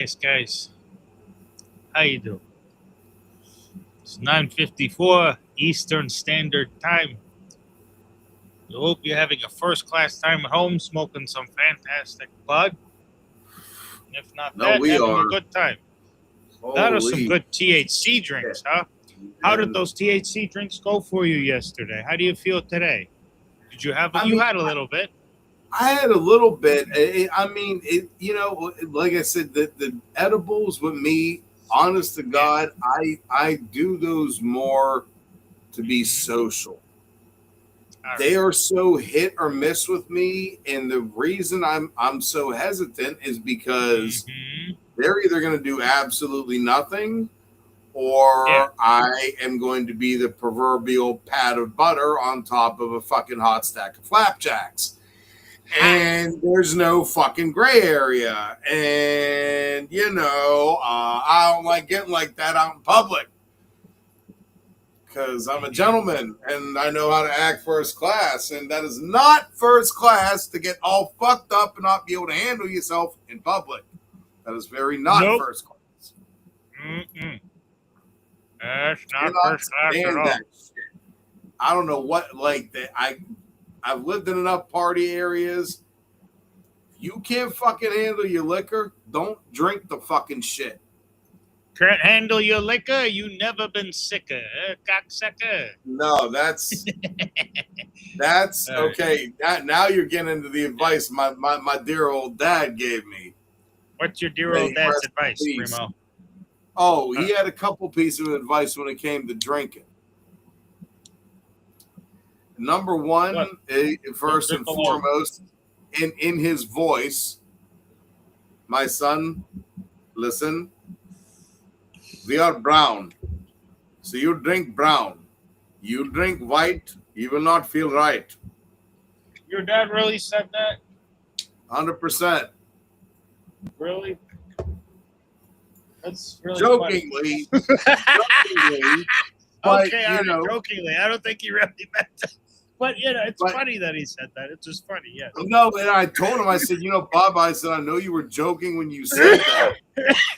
Yes, guys, how you doing? It's 9:54 Eastern Standard Time. I hope you're having a first-class time at home, smoking some fantastic bud. And if not No, that, we having a are. good time. That are some Holy good THC drinks, shit, huh? How did man. those THC drinks go for you yesterday? How do you feel today? Did you have? I You mean, had a little bit. I had a little bit. Like I said, the edibles with me, honest to Yeah. God, I do those more to be Mm-hmm. social. All They right. are so hit or miss with me, and the reason I'm so hesitant is because Mm-hmm. they're either going to do absolutely nothing, Yeah. or I am going to be the proverbial pat of butter on top of a fucking hot stack of flapjacks. Ha. And there's no fucking gray area. And, I don't like getting like that out in public because I'm a Mm-hmm. gentleman and I know how to act first class. And that is not first class to get all fucked up and not be able to handle yourself in public. That is very not Nope. first class. Mm-mm. That's not Cannot first class at stand all. that shit. I don't know what like that. I've lived in enough party areas. If you can't fucking handle your liquor, don't drink the fucking shit. Can't handle your liquor? You never been sicker, cocksucker. No, that's All right. okay. Now you're getting into the advice my dear old dad gave me. What's your dear May old he dad's rest in advice, peace. Primo? Oh, Uh, he had a couple pieces of advice when it came to drinking. Number what? one, Don't first drink and alone. foremost, in his voice, my son, listen, we are brown. So you drink brown. You drink white, you will not feel right. Your dad really said that? 100%. Really? That's really funny. Jokingly, jokingly, but Okay, all right, jokingly. I don't think he really meant that. But, it's but funny that he said that. It's just funny, yes. no, and I told him, I said, Bob, I said, I know you were joking when you said that.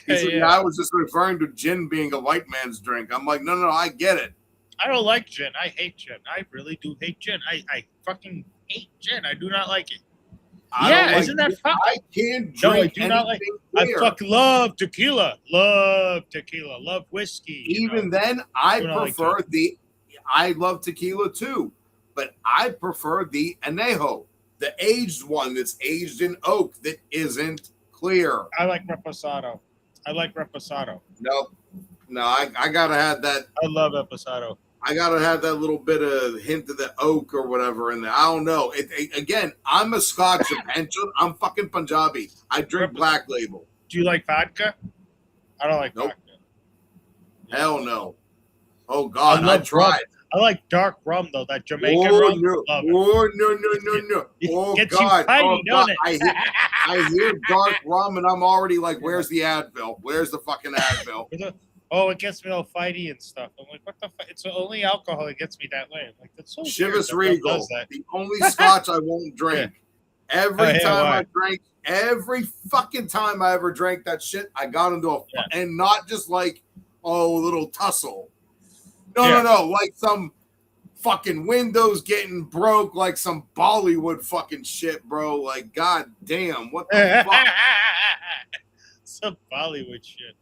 He said, yeah, Yeah. I was just referring to gin being a white man's drink. I'm like, no, I get it. I don't like gin. I hate gin. I really do hate gin. I fucking hate gin. I do not like it. I Yeah, don't like isn't that it. fun? I can't No, I drink do not like. anything I clear. fucking love tequila. Love tequila. Love whiskey. Even then, I Do not like prefer I love tequila too, but I prefer the anejo, the aged one that's aged in oak that isn't clear. I like reposado. Nope. No, I gotta have that. I love reposado. I gotta have that little bit of hint of the oak or whatever in there. I don't know. Again, I'm a Scotch. I'm fucking Punjabi. I drink Black Label. Do you like vodka? I don't like Nope. vodka. Hell no. Oh God, I love tried. rum. I like dark rum though. That Jamaican Oh rum. no! Love it. Oh no! Oh Gets God! you fighty, Oh don't God! it? I hear dark rum, and I'm already like, "Where's the Advil? Where's the fucking Advil?" Oh, it gets me all fighty and stuff. I'm like, what the fuck? It's only alcohol that gets me that way. I'm like, that's so weird. Chivas that rum Regal, does that. the only Scotch I won't drink. Every time why? I drank, every fucking time I ever drank that shit, I got into a Yeah. and not just like a little tussle. No, like some fucking windows getting broke, like some Bollywood fucking shit, bro. Like, god damn, what the fuck? Some Bollywood shit.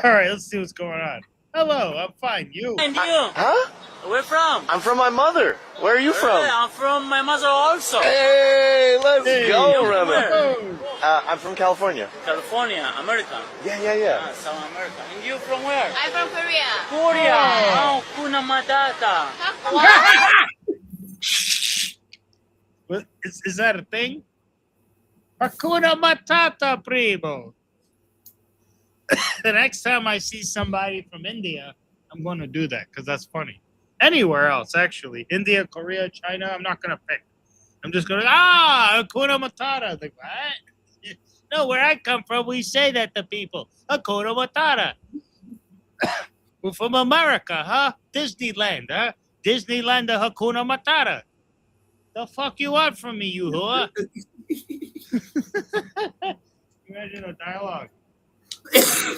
All right, let's see what's going on. Hello, I'm fine. You? And you? Huh? Where from? I'm from my mother. Where are you from? I'm from my mother also. Hey, let's Hey, go, you're from Remy. Oh, I'm from California. California, America. Yeah. South America. And you from where? I'm from Korea. Korea. Oh. Oh, Kuna Matata. what, is that a thing? Hakuna Matata, primo. The next time I see somebody from India, I'm going to do that because that's funny. Anywhere else, actually. India, Korea, China, I'm not going to pick. I'm just going to, Hakuna Matata. Like, what? No, where I come from, we say that to people. Hakuna Matata. We're from America, huh? Disneyland, huh? Disneyland, the Hakuna Matata. The fuck you want from me, you whore? Imagine a dialogue. Okay.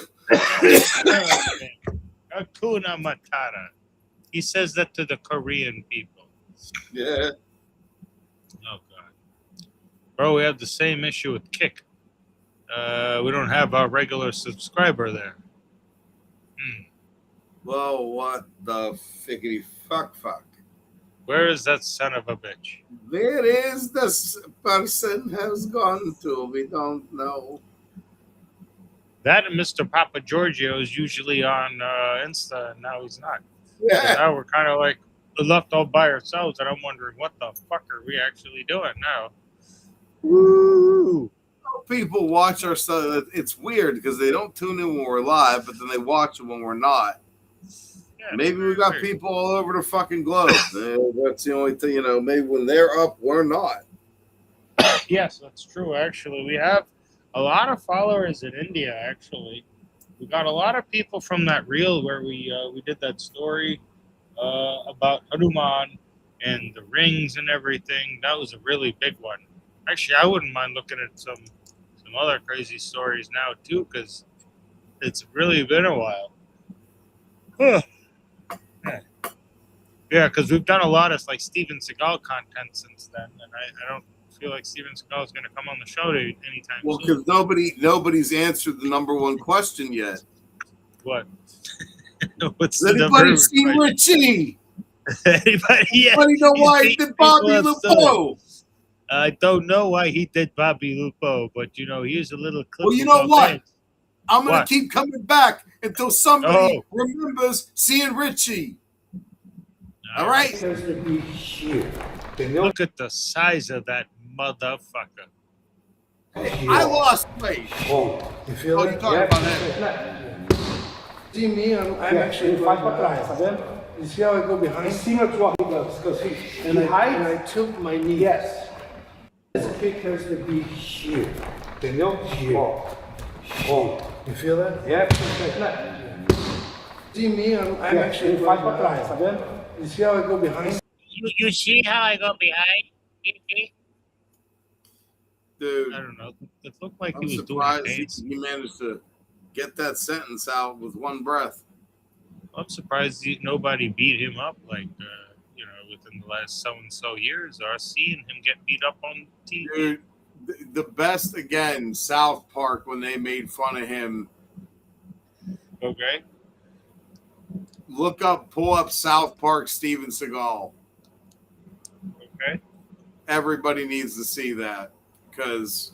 Hakuna Matata. He says that to the Korean people. Yeah. Oh God, bro, we have the same issue with Kick. We don't have our regular subscriber there. Well, what the fickety fuck? Where is that son of a bitch? Where is this person has gone to? We don't know. That and Mr. Papa Giorgio is usually on Insta, and now he's not. So Yeah. now we're kind of like left all by ourselves, and I'm wondering what the fuck are we actually doing now? Woo! People watch our stuff. It's weird because they don't tune in when we're live, but then they watch it when we're not. Yeah, Maybe we got weird. people all over the fucking globe. That's the only thing, maybe when they're up, we're not. Yes, that's true. Actually, we have a lot of followers in India. Actually, we got a lot of people from that reel where we did that story about Hanuman and the rings and everything. That was a really big one. Actually, I wouldn't mind looking at some other crazy stories now too, because it's really been a while. Huh. Yeah, because we've done a lot of like Steven Seagal content since then, and I don't feel like Steven Seagal is going to come on the show anytime Well, soon. because nobody's answered the number one question yet. What? What's Has the number? anybody seen Richie? Anybody? Yeah, Anybody know why he these did Bobby people have said it. Lupo? I don't know why he did Bobby Lupo, but here's a little clip. Well, you know what? I'm going to What? keep coming back until somebody Oh. remembers seeing Richie. All right? Look at the size of that motherfucker. I lost weight. You feel Oh, it? you're talking about him. See me, I'm actually going behind. You see how I go behind? Similar to what he does, because he And hides. I tilt my knee. Yes. This kick has to be here. Entendeu? Here. You feel that? Yeah, like that. See me, I'm actually Ele going faz pra trás, tá behind. vendo? You see how I go behind? You see how I go behind? Dude, I don't know. It looked like I'm he was doing surprised a dance. he managed to get that sentence out with one breath. I'm surprised nobody beat him up like within the last so and so years, or seeing him get beat up on TV. Dude, the best again, South Park, when they made fun of him. Okay. Pull up South Park Steven Seagal. Okay. Everybody needs to see that, because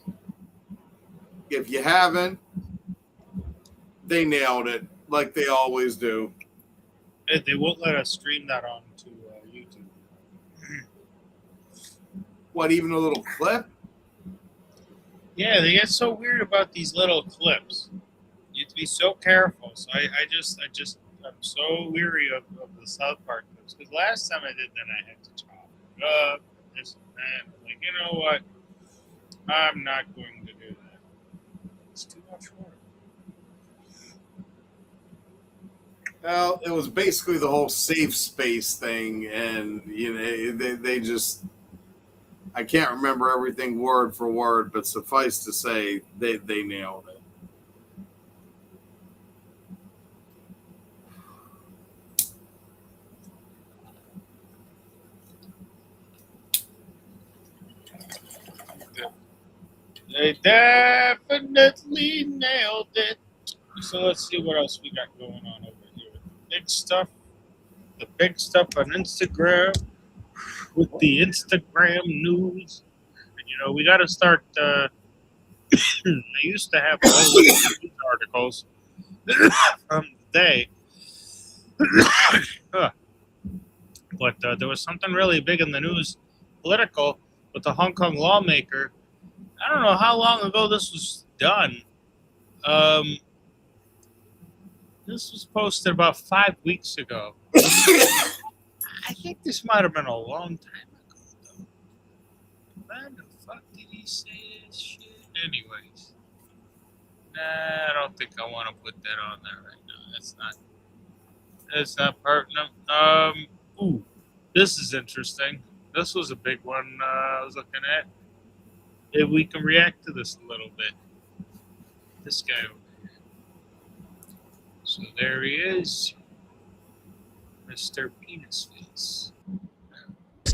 if you haven't, they nailed it like they always do. They won't let us stream that on to YouTube. What, even a little clip? Yeah, they get so weird about these little clips. You have to be so careful. So I'm so weary of the South Park clips, because last time I did that, I had to chop it up, this and that. Like, you know what? I'm not going to do that. It's too much work. Well, it was basically the whole safe space thing, and they just, I can't remember everything word for word, but suffice to say, they nailed it. They definitely nailed it. So let's see what else we got going on over here. The big stuff on Instagram with the Instagram news. And, we got to start. I used to have all the news articles from the day. But there was something really big in the news, political, with the Hong Kong lawmaker. I don't know how long ago this was done. This was posted about 5 weeks ago. I think this might have been a long time ago, though. When the fuck did he say this shit? Anyways. Nah, I don't think I want to put that on there right now. That's not pertinent. Ooh, this is interesting. This was a big one I was looking at. If we can react to this a little bit. This guy over here. So there he is, Mr. Penis Face.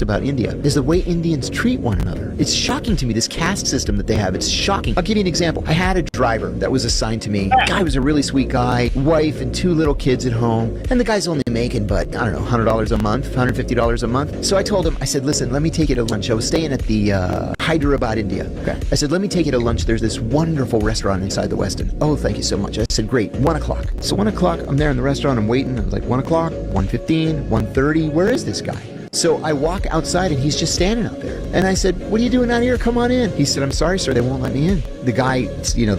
About India is the way Indians treat one another. It's shocking to me, this caste system that they have. It's shocking. I'll give you an example. I had a driver that was assigned to me. The guy was a really sweet guy, wife and 2 little kids at home, and the guy's only making, but I don't know, $100 a month, $150 a month. So I told him, I said, listen, let me take you to lunch. I was staying at the Hyderabad, India. Okay. I said, let me take you to lunch. There's this wonderful restaurant inside the Westin. Oh, thank you so much. I said, great, 1 o'clock. So 1 o'clock, I'm there in the restaurant, I'm waiting. I was like, 1 o'clock, 1:15, 1:30, where is this guy? So I walk outside and he's just standing out there. And I said, what are you doing out here? Come on in. He said, I'm sorry, sir, they won't let me in. The guy, you know,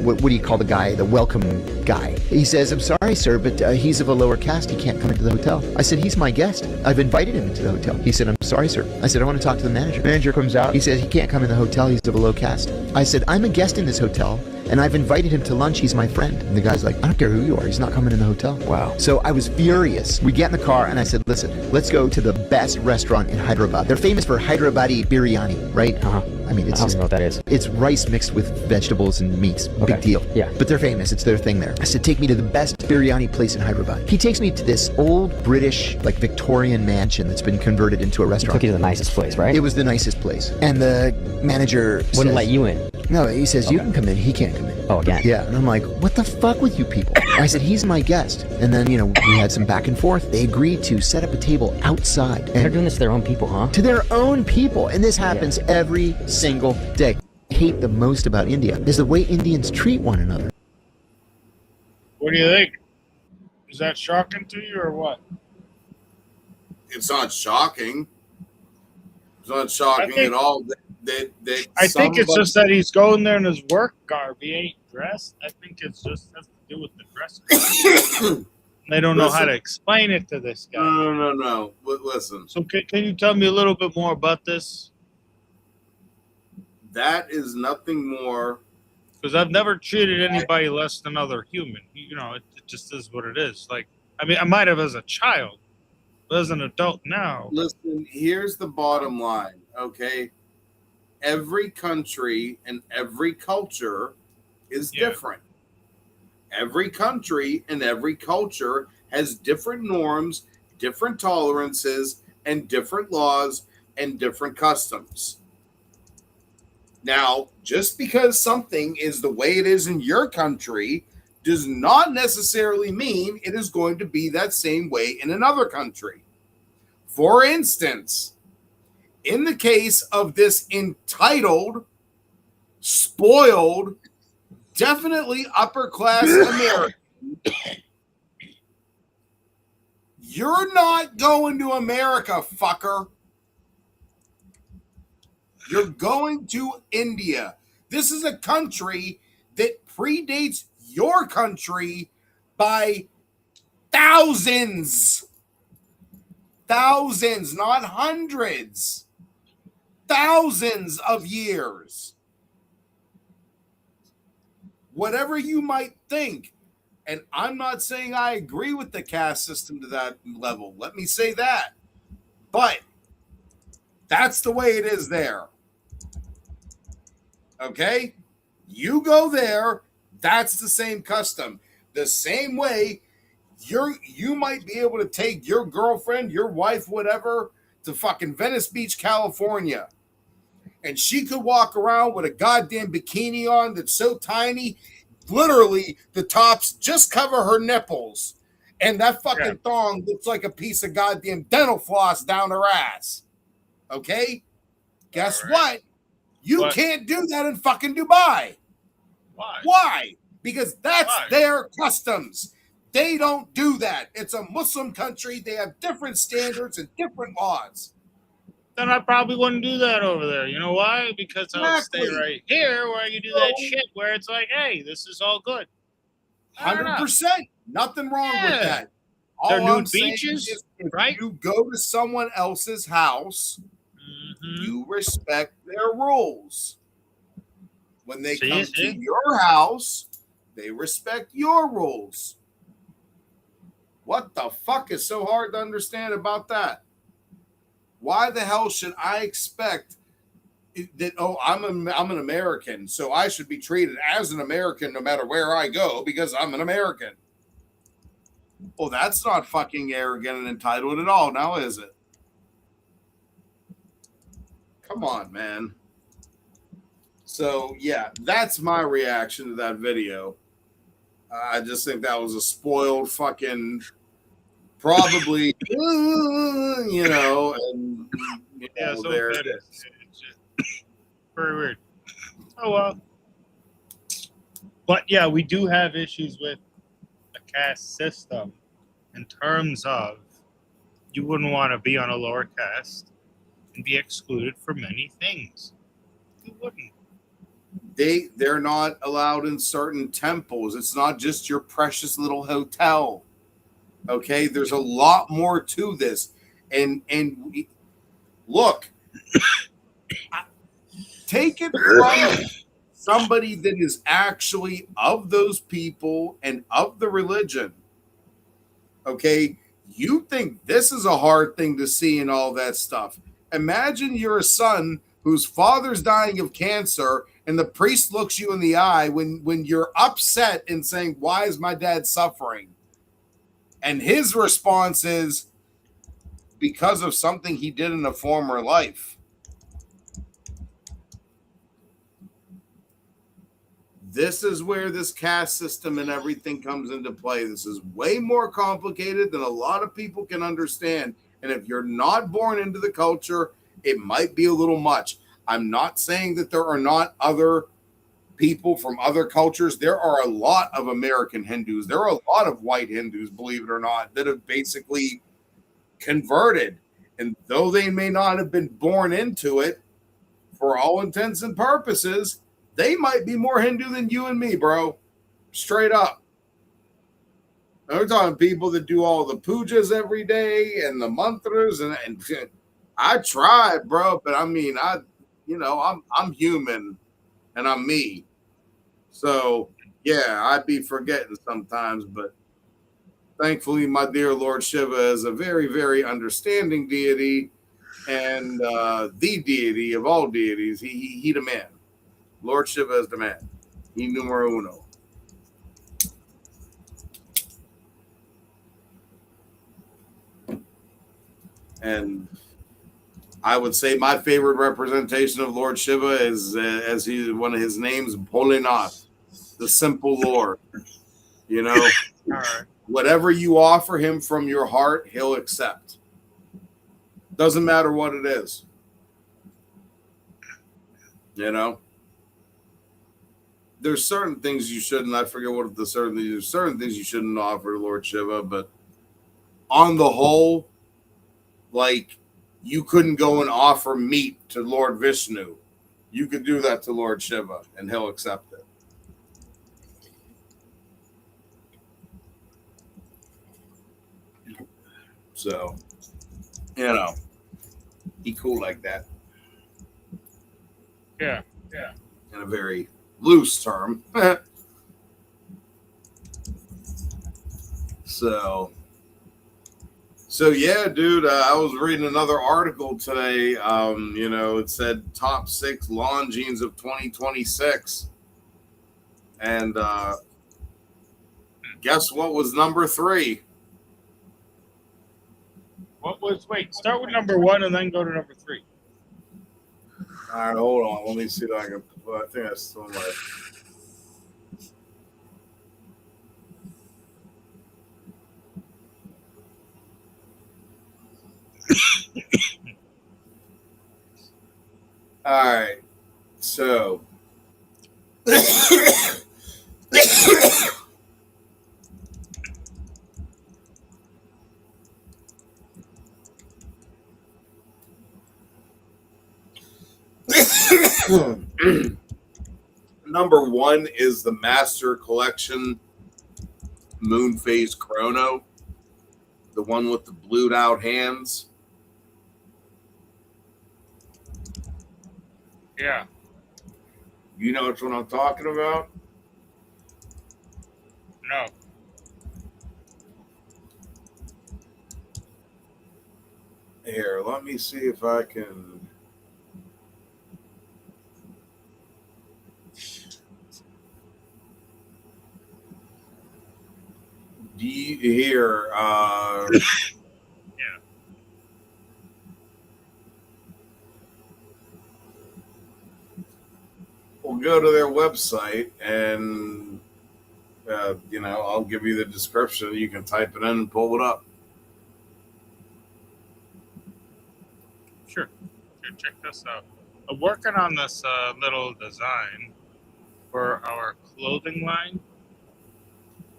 what do you call the guy? The welcome guy. He says, I'm sorry, sir, but he's of a lower caste. He can't come into the hotel. I said, he's my guest. I've invited him into the hotel. He said, I'm sorry, sir. I said, I want to talk to the manager. Manager comes out. He says, he can't come in the hotel. He's of a low caste. I said, I'm a guest in this hotel, and I've invited him to lunch. He's my friend. And the guy's like, I don't care who you are. He's not coming in the hotel. Wow. So I was furious. We get in the car, and I said, listen, let's go to the best restaurant in Hyderabad. They're famous for Hyderabadi biryani, right? I mean, it's I don't know what that is. It's rice mixed with vegetables and meats. Okay. Big deal. Yeah. But they're famous. It's their thing there. I said, take me to the best biryani place in Hyderabad. He takes me to this old British, like Victorian mansion that's been converted into a restaurant. Took you to the nicest place, right? It was the nicest place. And the manager Wouldn't let you in. No, he says, you can come in. He can't come in. Oh, again. Yeah. And I'm like, what the fuck with you people? I said, he's my guest. And then, you know, we had some back and forth. They agreed to set up a table outside. They're doing this to their own people, huh? To their own people. And this happens every single day. I hate the most about India is the way Indians treat one another. What do you think? Is that shocking to you or what? It's not shocking. It's not shocking at all. I think it's just that he's going there in his work garb. He ain't dressed. I think it's just has to do with the dress. They don't know how to explain it to this guy. No. Listen. So can you tell me a little bit more about this? That is nothing more. Because I've never treated anybody less than other human. You know, it just is what it is. Like, I mean, I might have as a child, but as an adult now. Listen, here's the bottom line, okay? Every country and every culture is different. Every country and every culture has different norms, different tolerances, and different laws and different customs. Now, just because something is the way it is in your country does not necessarily mean it is going to be that same way in another country. For instance, in the case of this entitled, spoiled, definitely upper class American, you're not going to America, fucker. You're going to India. This is a country that predates your country by thousands. Thousands, not hundreds. Thousands of years. Whatever you might think, and I'm not saying I agree with the caste system to that level. Let me say that. But that's the way it is there. Okay? You go there, that's the same custom. The same way you might be able to take your girlfriend, your wife, whatever, to fucking Venice Beach, California. And she could walk around with a goddamn bikini on that's so tiny, literally the tops just cover her nipples. And that fucking thong looks like a piece of goddamn dental floss down her ass. Okay? Guess what? You can't do that in fucking Dubai. Why? Because that's their customs. They don't do that. It's a Muslim country. They have different standards and different laws. Then I probably wouldn't do that over there. You know why? Because I would stay right here where you do that shit where it's like, hey, this is all good. 100%. Nothing wrong with that. There All are I'm new beaches, saying is if right? you go to someone else's house, you respect their rules. When they come to your house, they respect your rules. What the fuck is so hard to understand about that? Why the hell should I expect that? Oh, I'm an American, so I should be treated as an American no matter where I go because I'm an American. Well, that's not fucking arrogant and entitled at all, now is it? Come on, man. So, yeah, that's my reaction to that video. I just think that was a spoiled fucking, probably, you know, and you Yeah, know, so there that it is. is. It's just very weird. Oh well. But yeah, we do have issues with the caste system in terms of you wouldn't want to be on a lower caste and be excluded for many things. You wouldn't. They're not allowed in certain temples. It's not just your precious little hotel. Okay, there's a lot more to this, and look, take it from somebody that is actually of those people and of the religion. Okay, you think this is a hard thing to see and all that stuff. Imagine you're a son whose father's dying of cancer, and the priest looks you in the eye when you're upset and saying, "Why is my dad suffering?" And his response is, because of something he did in a former life. This is where this caste system and everything comes into play. This is way more complicated than a lot of people can understand. And if you're not born into the culture, it might be a little much. I'm not saying that there are not other people from other cultures. There are a lot of American Hindus. There are a lot of white Hindus, believe it or not, that have basically converted. And though they may not have been born into it, for all intents and purposes, they might be more Hindu than you and me, bro. Straight up. I'm talking people that do all the pujas every day and the mantras and I tried, bro, but I mean, I'm human and I'm me. So yeah, I'd be forgetting sometimes, but thankfully, my dear Lord Shiva is a very, very understanding deity and the deity of all deities. He the man. Lord Shiva is the man. He numero uno. And I would say my favorite representation of Lord Shiva is, as one of his names, Bholenath, the simple Lord. You know, All right. whatever you offer him from your heart, he'll accept. Doesn't matter what it is. You know, there's certain things you shouldn't. I forget what the certain things. There's certain things you shouldn't offer to Lord Shiva, but on the whole, like you couldn't go and offer meat to Lord Vishnu. You could do that to Lord Shiva, and he'll accept it. So, you know, he cool like that. Yeah. In a very loose term. So yeah, dude. I was reading another article today. It said top 6 lawn jeans of 2026, and guess what was number 3? Start with number 1 and then go to number 3. All right, hold on. Let me see if I can. I think I stole my. All right, so. Number 1 is the Master Collection Moon Phase Chrono, the one with the blued out hands. Yeah. You know which one I'm talking about? No. Here, let me see if I can. Here, Yeah. we'll go to their website and, I'll give you the description. You can type it in and pull it up. Sure. Check this out. I'm working on this little design for our clothing line.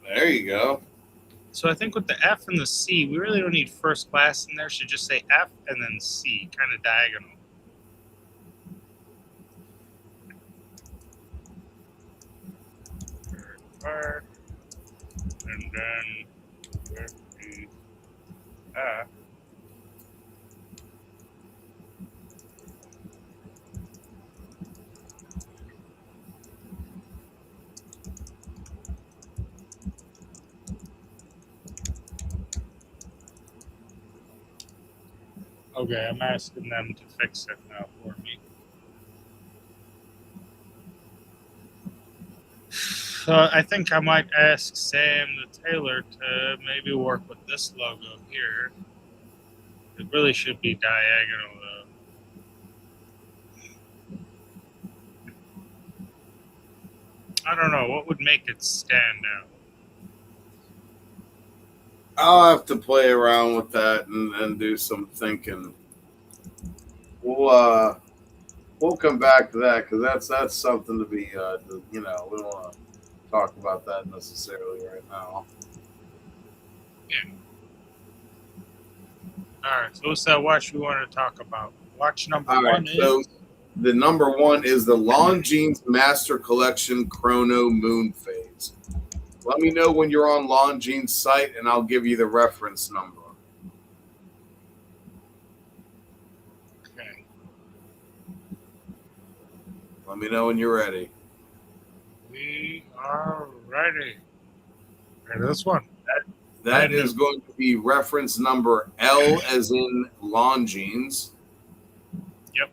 There you go. So I think with the F and the C, we really don't need first class in there. Should just say F and then C, kind of diagonal. Part, and then with the F. Okay, I'm asking them to fix it now for me. I think I might ask Sam the tailor to maybe work with this logo here. It really should be diagonal though. I don't know, what would make it stand out? I'll have to play around with that and do some thinking. We'll come back to that because that's something to be we don't want to talk about that necessarily right now. Yeah. Alright, so what's that watch we want to talk about? Watch number All right, one so is the number one is the Longines Master Collection Chrono Moon Phase. Let me know when you're on Longine's site, and I'll give you the reference number. okay. Let me know when you're ready. We are ready. Okay, this one. That is going to be reference number L as in Longines. Yep.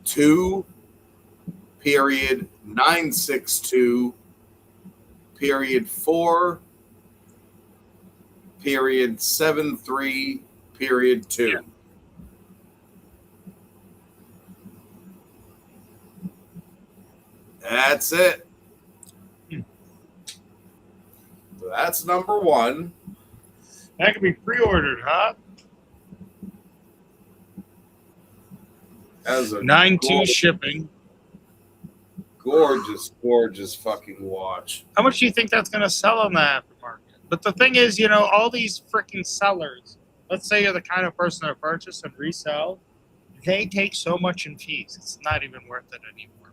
2.962.4.73.2. Yeah. That's it. So that's number one. That can be pre-ordered, huh? As a 9.2 shipping. gorgeous fucking watch. How much do you think that's going to sell on the aftermarket? But the thing is, all these freaking sellers, let's say you're the kind of person that purchase and resell, they take so much in fees. It's not even worth it anymore.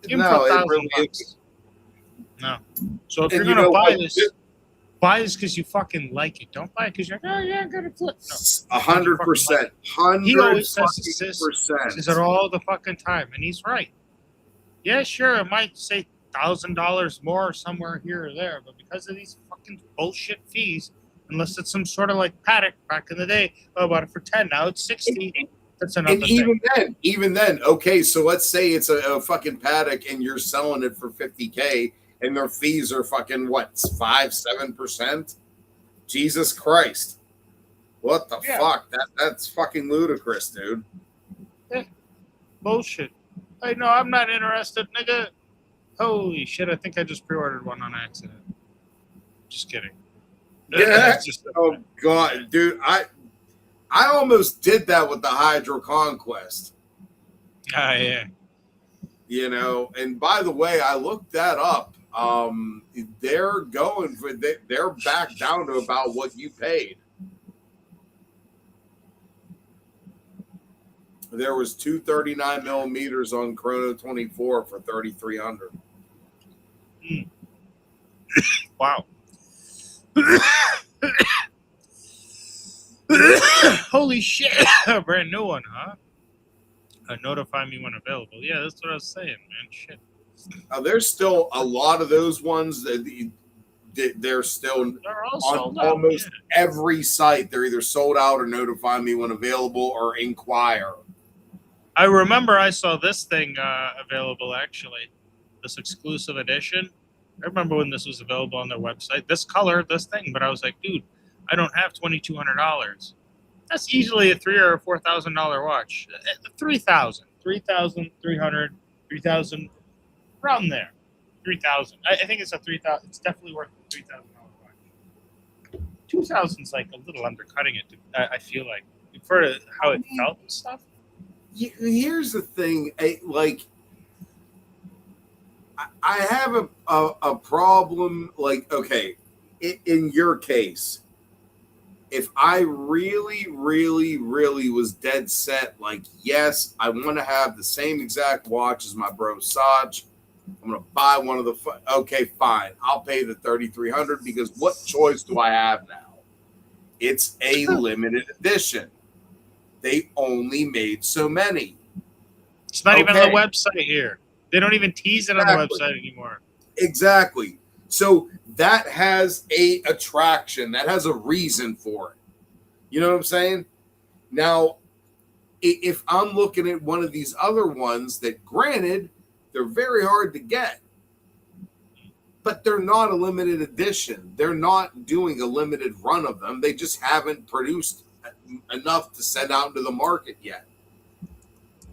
Give them for $1,000. No. So if you're going to buy this, buy this because you fucking like it. Don't buy it because you're like, oh yeah, I'm going to flip. No. 100%. He always says this. 100%. Says it all the fucking time, and he's right. Yeah, sure, it might say $1,000 more somewhere here or there, but because of these fucking bullshit fees, unless it's some sort of like paddock back in the day, I bought it for 10, now it's 60. That's another And thing. even then, okay, so let's say it's a fucking paddock and you're selling it for $50K and their fees are fucking what, 5-7%? Jesus Christ. What the fuck? That's fucking ludicrous, dude. Bullshit. Hey, no, I'm not interested, nigga. Holy shit, I think I just pre-ordered one on accident. Just kidding. Yeah. Oh god, dude, I almost did that with the Hydro Conquest. Ah, yeah. And by the way, I looked that up. They're going for they're back down to about what you paid. There was 239 millimeters on Chrono 24 for 3,300. Wow. Holy shit. A brand new one, huh? Notify me when available. Yeah, that's what I was saying, man. Shit. There's still a lot of those ones that they're still They're all on sold out, almost every site. They're either sold out or notify me when available or inquire. I remember I saw this thing available, actually. This exclusive edition. I remember when this was available on their website. This color, this thing, but I was like, dude, I don't have $2,200. That's easily a $3,000 or $4,000 watch. 3,000, 3,300, 3,000, around there. 3,000. I think it's a 3,000. It's definitely worth a $3,000 watch. 2,000 is like a little undercutting it. I feel like for how it felt and stuff. Here's the thing, I have a problem. Like, okay, in your case, if I really, really, really was dead set, like, yes, I want to have the same exact watch as my bro Saj. I'm gonna buy one of the. Okay, fine. I'll pay the $3,300 because what choice do I have now? It's a limited edition. They only made so many. It's not even on the website here. They don't even tease it on the website anymore. Exactly. So that has a attraction. That has a reason for it. You know what I'm saying? Now, if I'm looking at one of these other ones that, granted, they're very hard to get, but they're not a limited edition. They're not doing a limited run of them. They just haven't produced enough to send out into the market yet.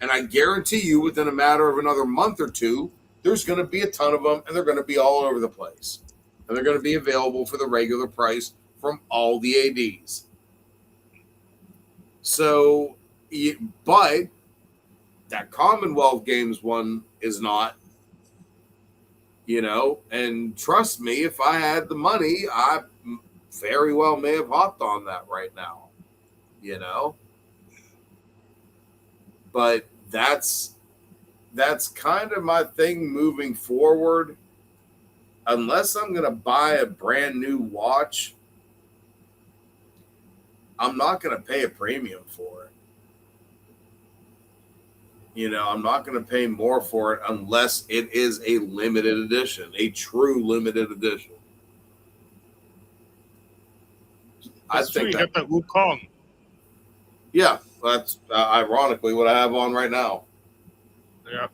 And I guarantee you, within a matter of another month or two, there's going to be a ton of them, and they're going to be all over the place. And they're going to be available for the regular price from all the ADs. So, but that Commonwealth Games one is not, and trust me, if I had the money, I very well may have hopped on that right now, But that's kind of my thing moving forward. Unless I'm going to buy a brand new watch, I'm not going to pay a premium for it. I'm not going to pay more for it unless it is a limited edition, a true limited edition. That's true. You got that Wukong. Yeah, that's ironically what I have on right now. Yeah.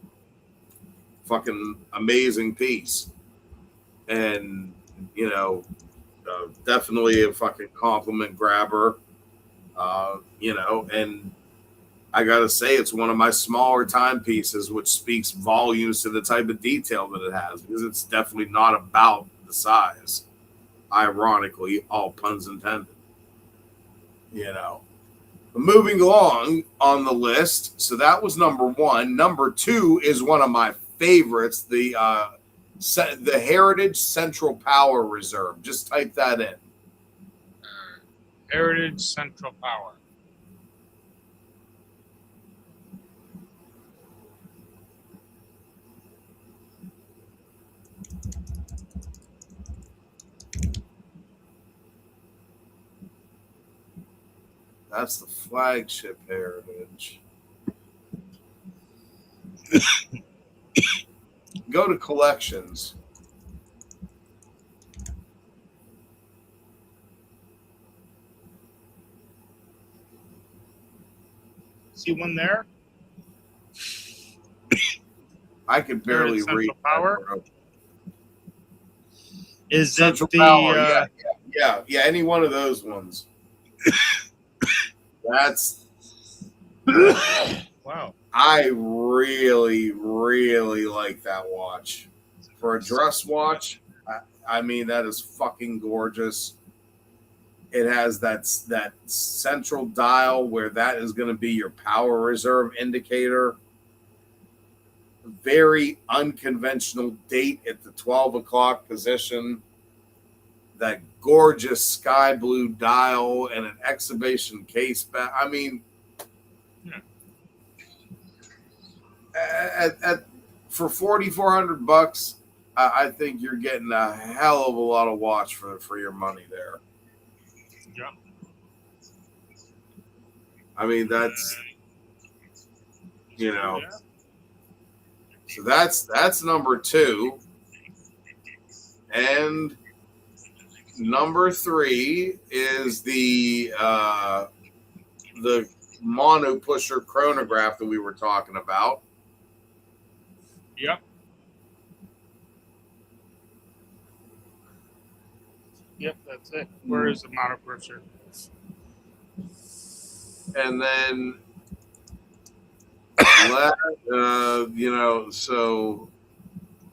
Fucking amazing piece. And, definitely a fucking compliment grabber. And I got to say, it's one of my smaller timepieces, which speaks volumes to the type of detail that it has, because it's definitely not about the size. Ironically, all puns intended. Moving along on the list, so that was number one. Number two is one of my favorites, the Heritage Central Power Reserve. Just type that in. Heritage Central Power. That's the flagship Heritage. Go to collections. See one there? I could barely read. Power? Is Central it the Power? Yeah. Any one of those ones. That's wow. I really, really like that watch. For a dress watch, I mean, that is fucking gorgeous. It has that central dial where that is going to be your power reserve indicator. Very unconventional date at the 12 o'clock position. That gorgeous sky blue dial and an exhibition case back. I mean, for $4,400, I think you're getting a hell of a lot of watch for your money there. Yeah. I mean, that's so that's number two, and number three is the mono pusher chronograph that we were talking about. Yep. Yep, that's it. Where is the monopusher? And then, so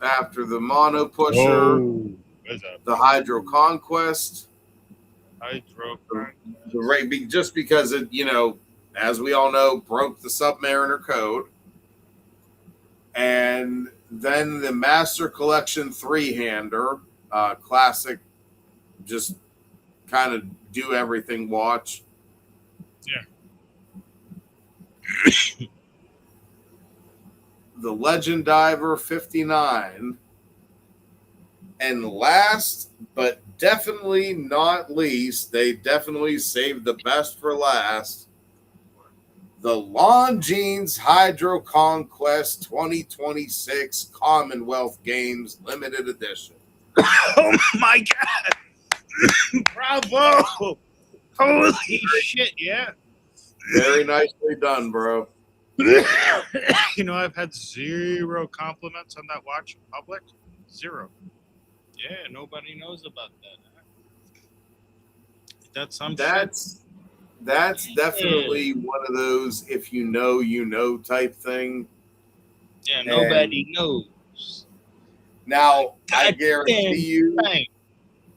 after the mono pusher, Where's that? the hydro conquest, Hydro. the rate, just because it, as we all know, broke the Submariner code. And then the Master Collection three-hander, classic, just kind of do everything watch. Yeah. The Legend Diver 59. And last, but definitely not least, they definitely saved the best for last. The Longines Hydro Conquest 2026 Commonwealth Games Limited Edition. Oh my god! Bravo! Holy shit! Yeah. Very nicely done, bro. I've had 0 compliments on that watch in public. 0. Yeah, nobody knows about that. Huh? That's some shit. That's definitely one of those if you know type thing. Yeah, nobody knows. Now, I God guarantee damn you, thing.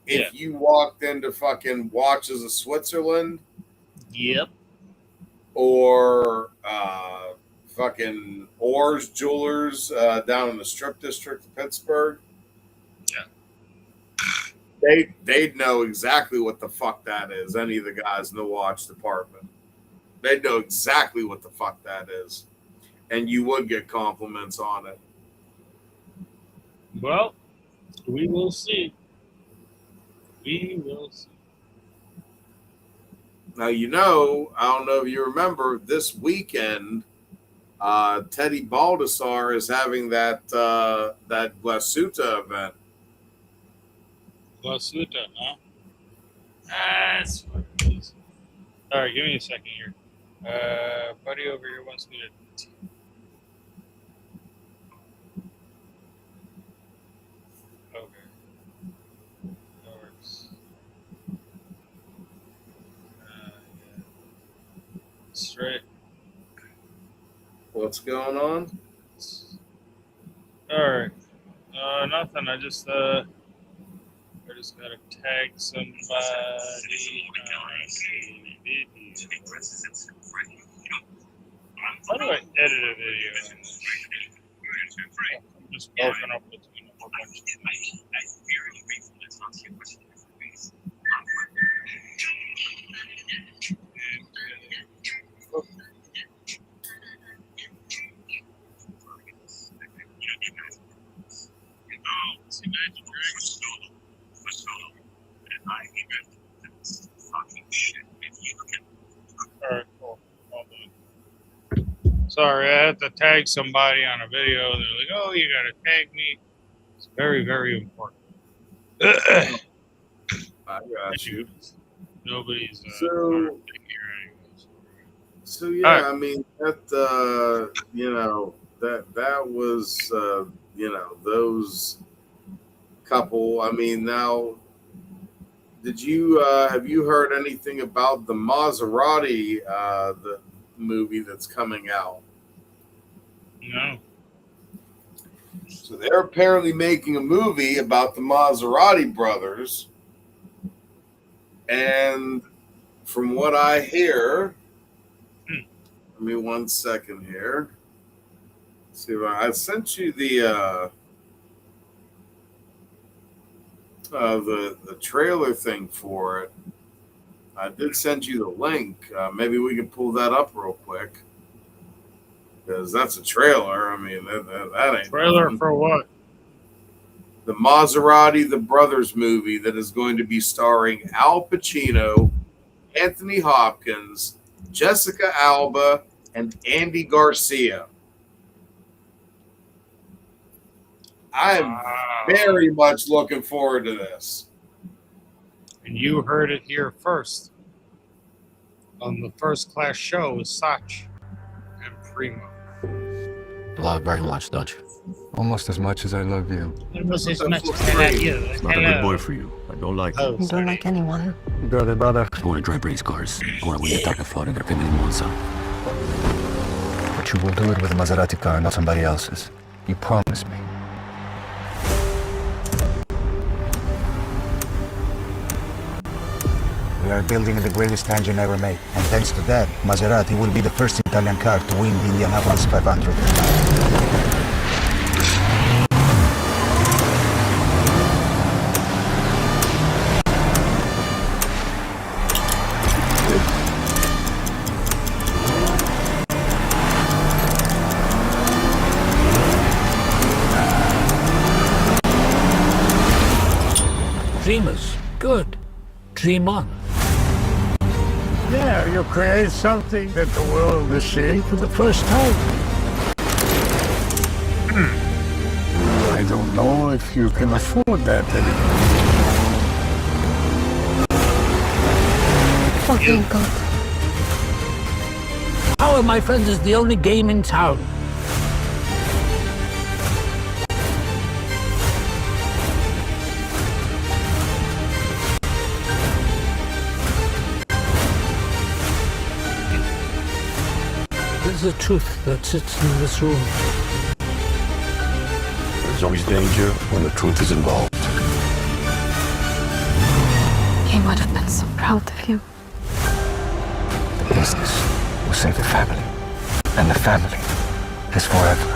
if you walked into fucking Watches of Switzerland, Yep. or fucking Orr's Jewelers down in the Strip District of Pittsburgh, they'd know exactly what the fuck that is. Any of the guys in the watch department, they'd know exactly what the fuck that is, and you would get compliments on it. Well, we will see. We will see. Now, I don't know if you remember, this weekend, Teddy Baldessar is having that Glasuta event. Glasuta, huh? That's what it is. All right, give me a second here. Buddy over here wants me to. Okay. That works. Yeah. Straight. What's going on? All right. Nothing. I just gotta tag somebody on a video. How do I edit a video? I'm just broken up between a whole bunch of All right, cool. Well done. Sorry, I had to tag somebody on a video. They're like, "Oh, you gotta tag me." It's very, very important. I got you. Nobody's So yeah, right. I mean that that was those couple. I mean, now did you have you heard anything about the Maserati the movie that's coming out? No. So they're apparently making a movie about the Maserati brothers, and from what I hear, give me 1 second here. Let's see if I sent you the trailer thing for it. I did send you the link. Maybe we can pull that up real quick, because that's a trailer. I mean, that ain't Trailer nothing. for what? The Maserati the Brothers movie that is going to be starring Al Pacino, Anthony Hopkins, Jessica Alba, and Andy Garcia. I'm very much looking forward to this. And you heard it here first on the First Class Show with Sach and Primo. Love very much, don't you? Almost as much as I love you. Almost as much as I love you. It's not a good boy for you. I don't like Oh, him. You don't like anyone. Brother. I want to drive race cars. I want to win the Taka Flood and get in Monza. But you will do it with a Maserati car, not somebody else's. You promise me. We are building the greatest engine ever made. And thanks to that, Maserati will be the first Italian car to win the Indianapolis 500. Dreamers, good. Dream on. Yeah, you create something that the world is seeing for the first time. I don't know if you can afford that anymore. Fucking God. Power, my friends, is the only game in town. There's a truth that sits in this room. There's always danger when the truth is involved. He would have been so proud of you. The business will save the family. And the family is forever.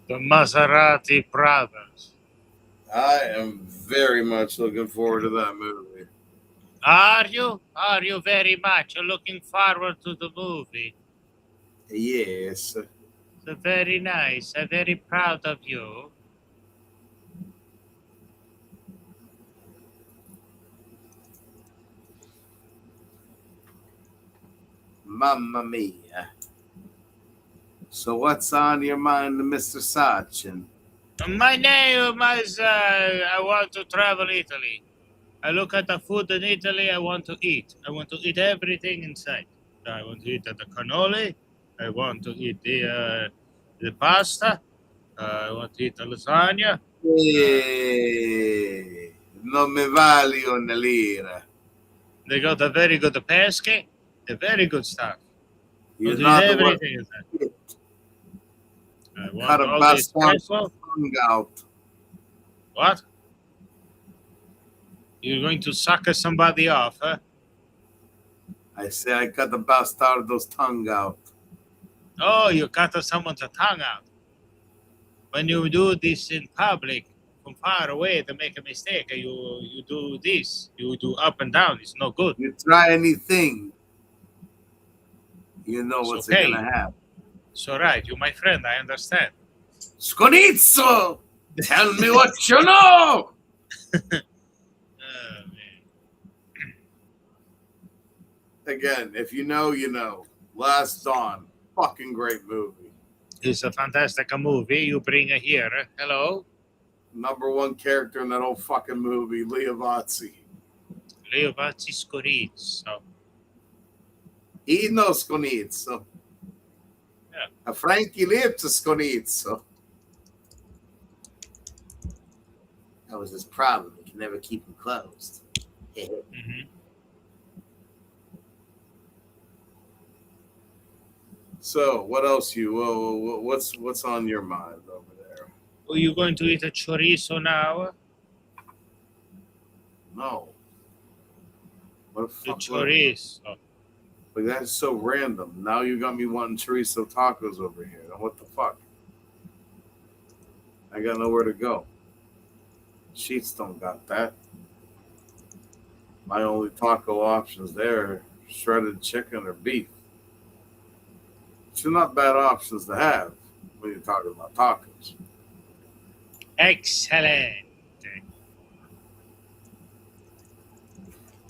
The Maserati brothers. I am very much looking forward to that movie. Are you? Are you very much looking forward to the movie? Yes. So very nice. I'm very proud of you. Mamma mia. So what's on your mind, Mr. Sachin? My name is, I want to travel Italy. I look at the food in Italy, I want to eat. I want to eat everything inside. I want to eat the cannoli. I want to eat the pasta. I want to eat the lasagna. Non mi vali una lira. They got a very good pesche. A very good stuff. You're To not eat the one. everything inside. I want Cut a all the bust espresso. tongue out. What? You're going to suck somebody off, huh? I say I cut the bastardo's tongue out. Oh, you cut someone's tongue out. When you do this in public, from far away to make a mistake, you do this. You do up and down. It's no good. You try anything, you know It's what's okay. gonna happen. It's all right. You're my friend. I understand. Sconizzo! Tell me what you know! Again, if you know, you know. Last Dawn. Fucking great movie. It's a fantastic movie. You bring her here. Hello? Number one character in that whole fucking movie, Leovazzi. Leovazzi Scorizzo. He knows Sconizzo. Yeah. Frankie lives Sconizzo. That was his problem. He can never keep him closed. Mm-hmm. So, what else what's on your mind over there? Are you going to eat a chorizo now? No. What the The fuck? chorizo. Like, that's so random. Now you got me wanting chorizo tacos over here. Now, what the fuck? I got nowhere to go. Sheets don't got that. My only taco options there are shredded chicken or beef. Which are not bad options to have when you're talking about tacos. Excellent.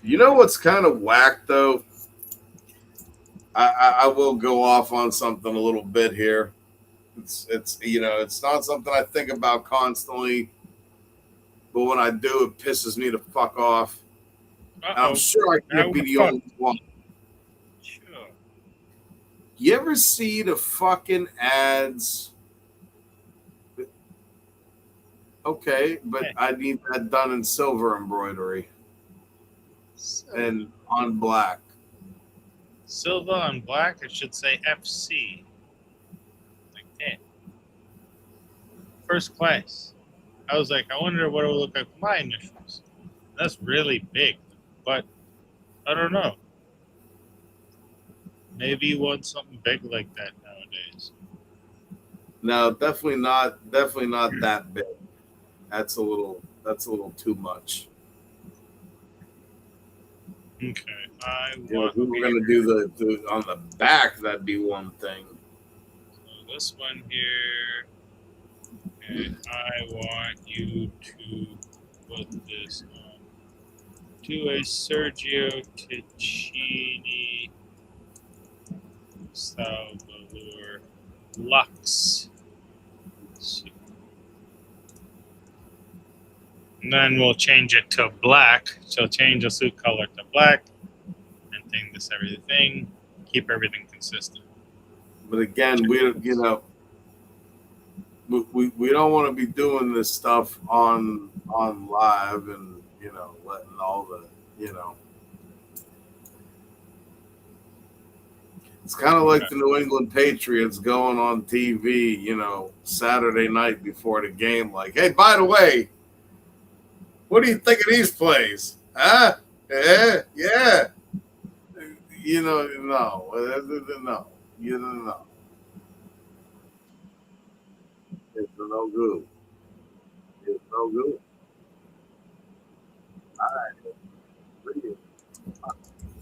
You know what's kind of whack though? I will go off on something a little bit here. It's you know, it's not something I think about constantly. but when I do, it pisses me the fuck off. Uh-oh. I'm sure I Now can't be we're the fucked. only one. Sure. You ever see the fucking ads? Okay, but I need that done in silver embroidery and on black. Silver on black, it should say FC. Like that. First class. I was like, I wonder what it would look like with my initials. That's really big, but I don't know. Maybe you want something big like that nowadays. No, definitely not that big. That's a little too much. Okay. I You know, want if we were gonna do the on the back, that'd be one thing. so this one here. And I want you to put this on to a Sergio Ticini Salvador Lux. And then we'll change it to black. So change the suit color to black and thing this everything. Keep everything consistent. But again, we don't want to be doing this stuff on live and letting all the it's kind of like the New England Patriots going on TV, Saturday night before the game, like, hey, by the way, what do you think of these plays? Huh? Yeah. No. It's no good. It's no good. All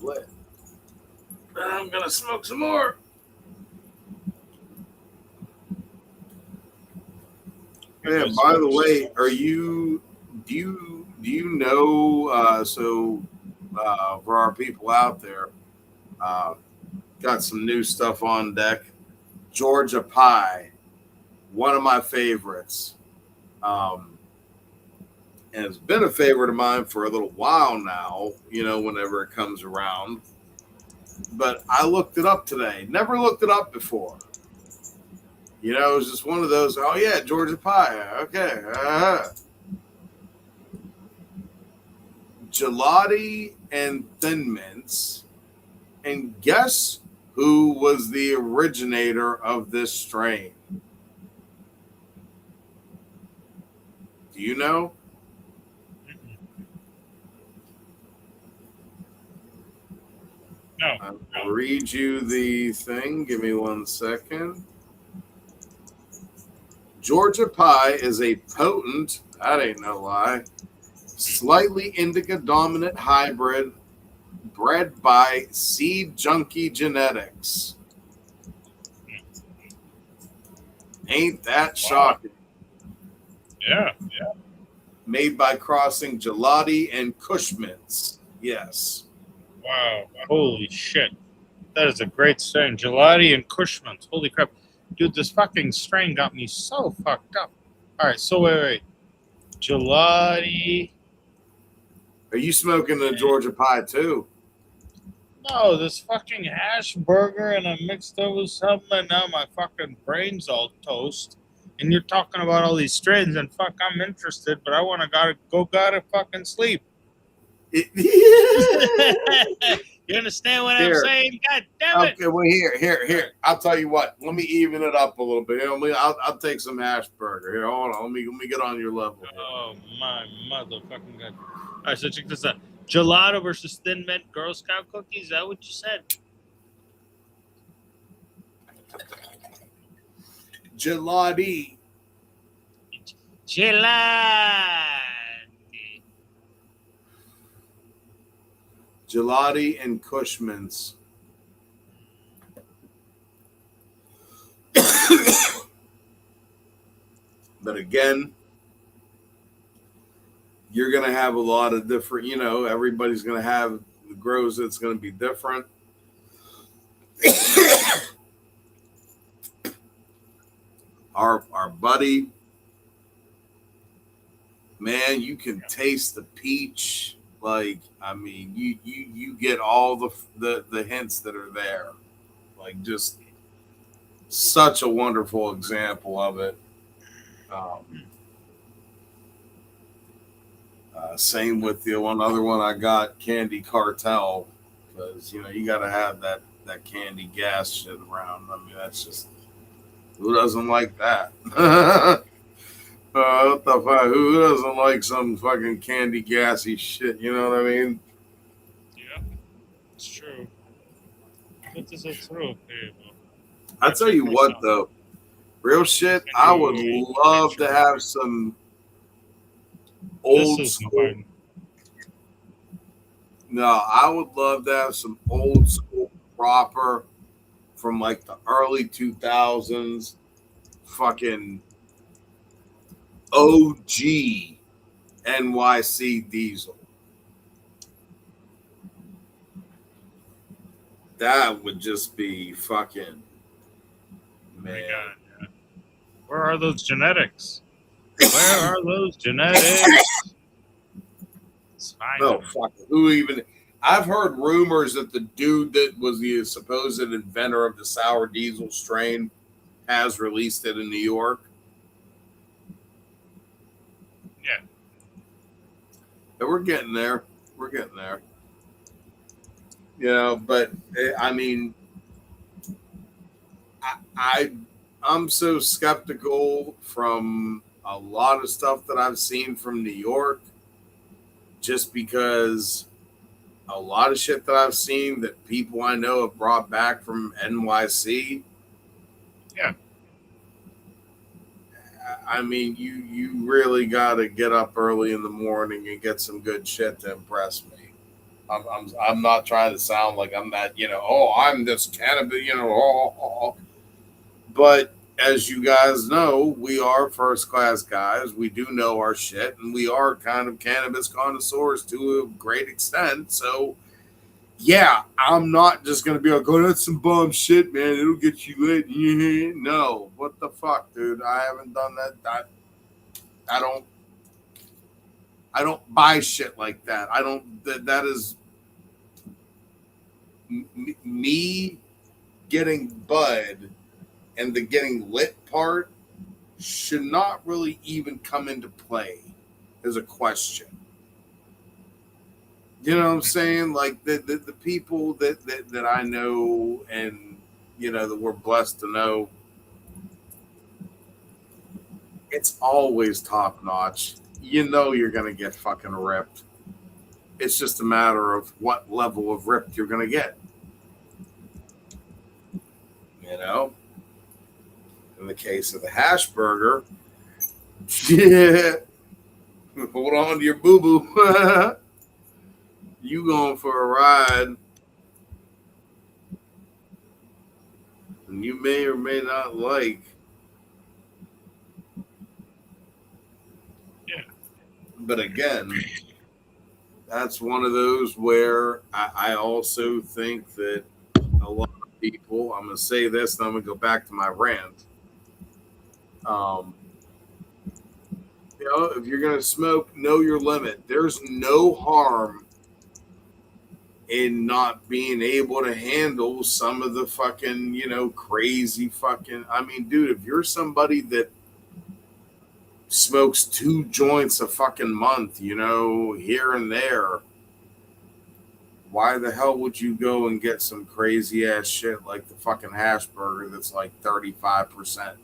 right. I'm gonna smoke some more. Yeah. By the way, do you know? For our people out there, got some new stuff on deck. Georgia Pie, one of my favorites. And it's been a favorite of mine for a little while now, whenever it comes around. But I looked it up today. Never looked it up before. It was just one of those, oh, yeah, Georgia Pie. Okay. Gelati and Thin Mints. And guess who was the originator of this strain? Do you know? No. I'll read you the thing. Give me 1 second. Georgia Pie is a potent, that ain't no lie, slightly indica dominant hybrid bred by Seed Junkie Genetics. Ain't that shocking? Yeah. Made by crossing Gelati and Cushman's. Yes. Wow. Holy shit. That is a great strain. Gelati and Cushman's. Holy crap. Dude, this fucking strain got me so fucked up. All right, so wait. Gelati. Are you smoking the Georgia Pie too? No, this fucking hash burger and I mixed it with something and now my fucking brain's all toast. And you're talking about all these strains and fuck, I'm interested, but I want to gotta fucking sleep. You understand what I'm saying? God damn it! Okay, well here. I'll tell you what. Let me even it up a little bit. I'll take some hash burger. Here, hold on. Let me get on your level. Oh my motherfucking god! All right, so check this out: gelato versus Thin Mint Girl Scout cookies. Is that what you said? Gelati. Gelati and Cushman's. But again, you're going to have a lot of different, everybody's going to have grows that's going to be different. Our buddy man, you can taste the peach. Like, I mean, you get all the hints that are there. Like, just such a wonderful example of it. Same with the one other one I got, Candy Cartel, because you got to have that candy gas shit around. I mean, that's just who doesn't like that? What the fuck? Who doesn't like some fucking candy gassy shit? You know what I mean? Yeah, it's true. That is true, people. I tell you what, though, real shit. I would love to have some old school. Mine. No, I would love to have some old school proper from like the early 2000s, fucking OG NYC diesel. That would just be fucking, man. God, yeah. Where are those genetics? Where are those genetics? No, fuck. Who even? I've heard rumors that the dude that was the supposed inventor of the sour diesel strain has released it in New York. Yeah. And we're getting there. We're getting there. But I mean, I'm so skeptical from a lot of stuff that I've seen from New York, just because a lot of shit that I've seen that people I know have brought back from NYC. Yeah. I mean, you really got to get up early in the morning and get some good shit to impress me. I'm not trying to sound like I'm that, I'm this cannabis, But as you guys know, we are first class guys. We do know our shit, and we are kind of cannabis connoisseurs to a great extent. So, yeah, I'm not just gonna be like, "Oh, that's some bum shit, man. It'll get you lit." No, what the fuck, dude? I haven't done that. I don't buy shit like that. I don't. That is me getting bud, and the getting lit part should not really even come into play as a question. You know what I'm saying? Like the people that I know and that we're blessed to know, it's always top notch. You're gonna get fucking ripped. It's just a matter of what level of ripped you're gonna get. In the case of the hash burger, yeah, hold on to your boo boo. You going for a ride, and you may or may not like. Yeah. But again, that's one of those where I also think that a lot of people, I'm going to say this, and I'm going to go back to my rant. If you're going to smoke, know your limit. There's no harm in not being able to handle some of the fucking, crazy fucking. I mean, dude, if you're somebody that smokes 2 joints a fucking month, here and there, why the hell would you go and get some crazy ass shit like the fucking hash burger that's like 35%?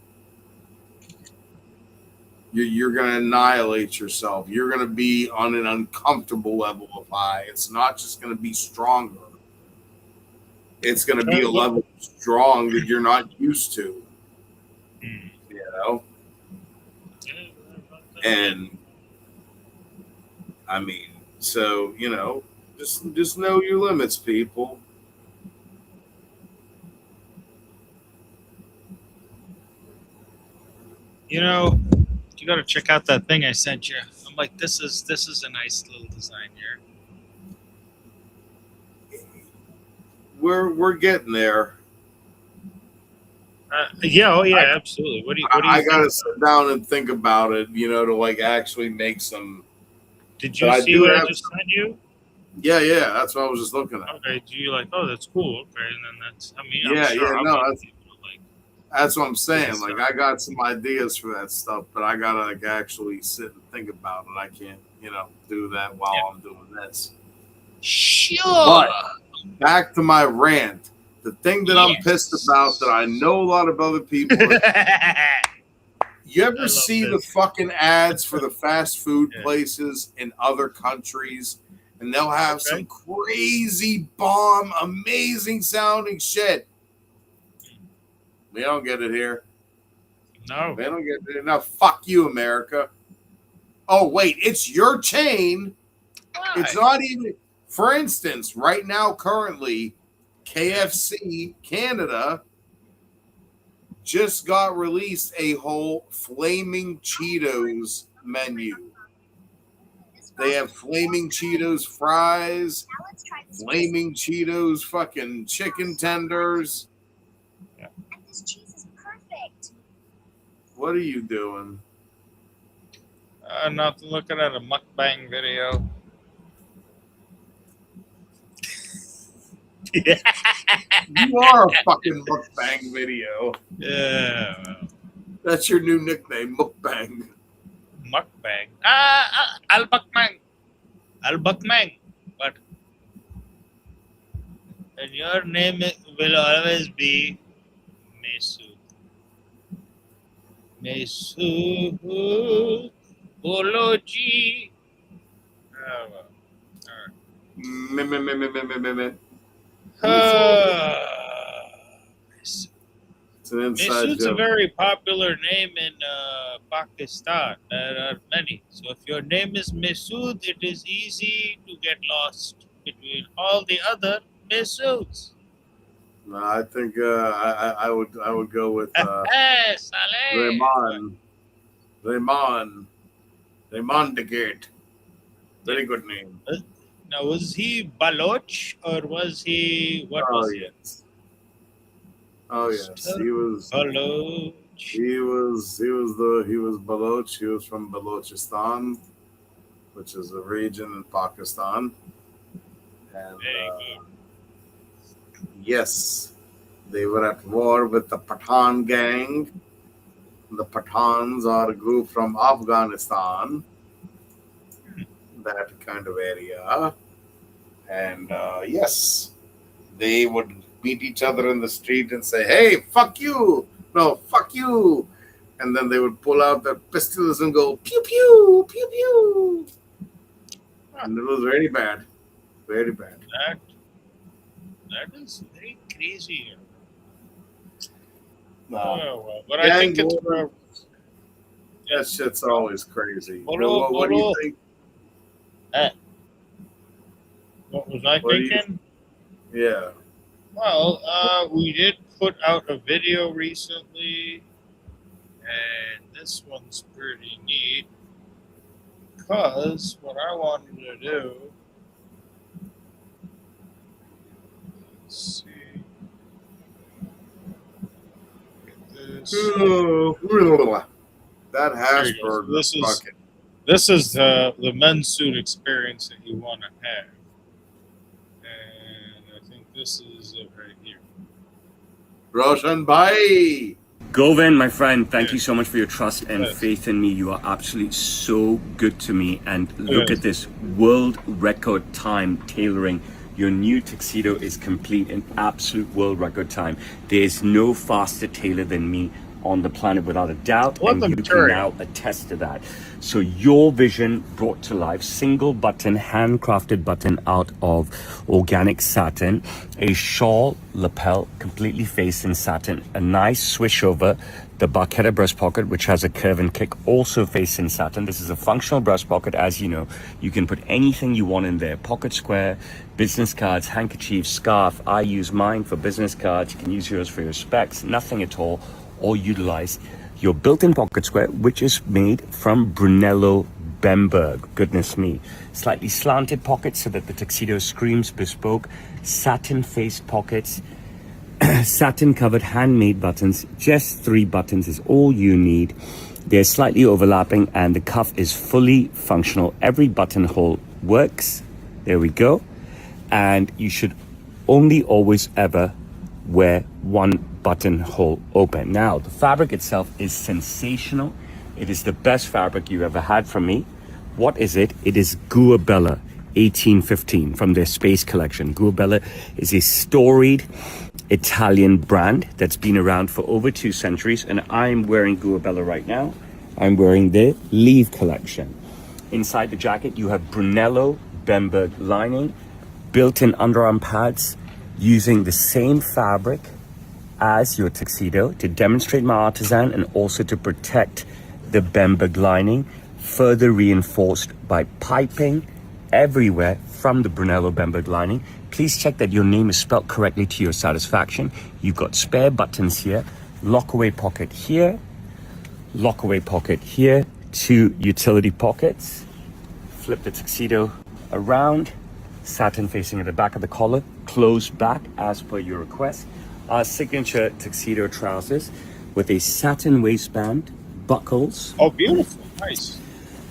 You're going to annihilate yourself. You're going to be on an uncomfortable level of high. It's not just going to be stronger. It's going to be a level of strong that you're not used to. And I mean, so, just know your limits, people. You got to check out that thing I sent you. I'm like, this is a nice little design here. We're getting there. Yeah, oh yeah, absolutely. What do you I think? gotta sit down and think about it, to like actually make some. Did But you I see do what I have just sent you? Yeah, that's what I was just looking at. Okay, do you like? Oh, that's cool. Okay, and then that's. I mean, I'm Yeah, sure yeah, I'll no, be that's able to like. that's what I'm do saying. this Like stuff. I got some ideas for that stuff, but I gotta like actually sit and think about it. I can't, do that while I'm doing this. Sure. But back to my rant. The thing that I'm pissed about that I know a lot of other people. You ever see the fucking ads for the fast food places in other countries? And they'll have some crazy bomb, amazing sounding shit. We don't get it here. No. They don't get it. Now, fuck you, America. Oh, wait, it's your chain. Why? It's not even, for instance, right now, currently, KFC Canada just got released a whole Flaming Cheetos menu. They have Flaming Cheetos fries, Flaming Cheetos fucking chicken tenders. Yeah. This cheese is perfect. What are you doing? Not looking at a mukbang video. You are a fucking mukbang video. Yeah. Well, That's your new nickname, mukbang. mukbang. Al-Bakmang. Al-Bakmang. But and your name will always be Mesut. Mesut Boloji. Oh, well. It's an inside Mesut's a joke. very popular name in Pakistan. There are many. So if your name is Mesut, it is easy to get lost between all the other Mesuts. No, I think I would go with Saleh. Raymond de Gate. Very good name. Now, was he Baloch or was he what was he? Yes. Oh yes, he was. Baloch. He was Baloch. He was from Balochistan, which is a region in Pakistan. And yes, they were at war with the Pathan gang. The Pathans are a group from Afghanistan, that kind of area. And yes, they would meet each other in the street and say, "Hey, fuck you! No, fuck you!" And then they would pull out their pistols and go, "Pew pew, pew pew." And it was very bad, very bad. That is very crazy. No. Oh, well, but I think it's that shit's always crazy. Bolo, What do you bolo. think? What was I What do you- thinking? Yeah. Well, we did put out a video recently, and this one's pretty neat because what I wanted to do. Let's see. Get this. That There you go. Hashburg This is fucking. this is the men's suit experience that you want to have, and I think this is it right here. Roshan Bhai. Govind, my friend, thank you so much for your trust and Yes. faith in me. You are absolutely so good to me. And look Yes. at this world record time tailoring. Your new tuxedo is complete in absolute world record time. There's no faster tailor than me on the planet without a doubt, What and the you material? can now attest to that. So your vision brought to life, single button, handcrafted button out of organic satin, a shawl lapel completely faced in satin, a nice swish over the Barchetta breast pocket, which has a curve and kick, also faced in satin. This is a functional breast pocket, as you know. You can put anything you want in there. Pocket square, business cards, handkerchiefs, scarf. I use mine for business cards. You can use yours for your specs. Nothing at all. Or utilize your built-in pocket square, which is made from Brunello Bemberg. Goodness me. Slightly slanted pockets so that the tuxedo screams bespoke. Satin-faced pockets. satin covered handmade buttons. Just 3 buttons is all you need. They're slightly overlapping and the cuff is fully functional. Every buttonhole works. There we go. And you should only always ever wear one buttonhole open. Now, the fabric itself is sensational. It is the best fabric you ever had from me. What is it? It is Guabella 1815 from their space collection. Guabella is a storied Italian brand that's been around for over 2 centuries, and I'm wearing Guabella right now. I'm wearing their Leave collection. Inside the jacket, you have Brunello Bemberg lining, built-in underarm pads, using the same fabric as your tuxedo to demonstrate my artisan and also to protect the Bemberg lining, further reinforced by piping everywhere from the Brunello Bemberg lining. Please check that your name is spelled correctly to your satisfaction. You've got spare buttons here, lockaway pocket here, lockaway pocket here, 2 utility pockets. Flip the tuxedo around, satin facing at the back of the collar, closed back as per your request. Our signature tuxedo trousers with a satin waistband, buckles. Oh, beautiful. Nice.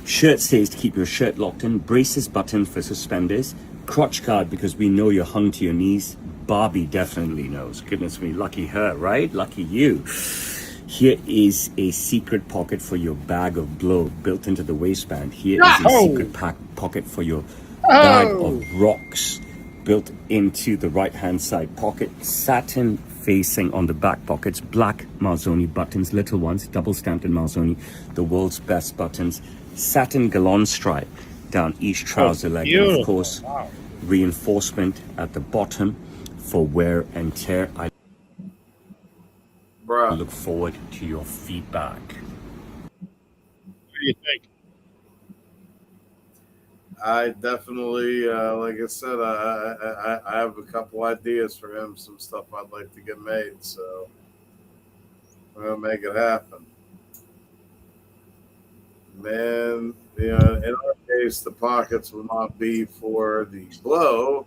Shirt stays to keep your shirt locked in, braces button for suspenders, crotch guard because we know you're hung to your knees. Barbie definitely knows. Goodness me, lucky her, right? Lucky you. Here is a secret pocket for your bag of blow built into the waistband. Here is a secret pocket for your bag of rocks built into the right-hand side pocket. Satin facing on the back pockets, black Marzoni buttons, little ones, double stamped in Marzoni, the world's best buttons. Satin galon stripe down each trouser leg, and of course, reinforcement at the bottom for wear and tear. I look forward to your feedback. What do you think? I definitely, like I said, I have a couple ideas for him, some stuff I'd like to get made, so we're gonna make it happen. Man, in our case, the pockets will not be for the blow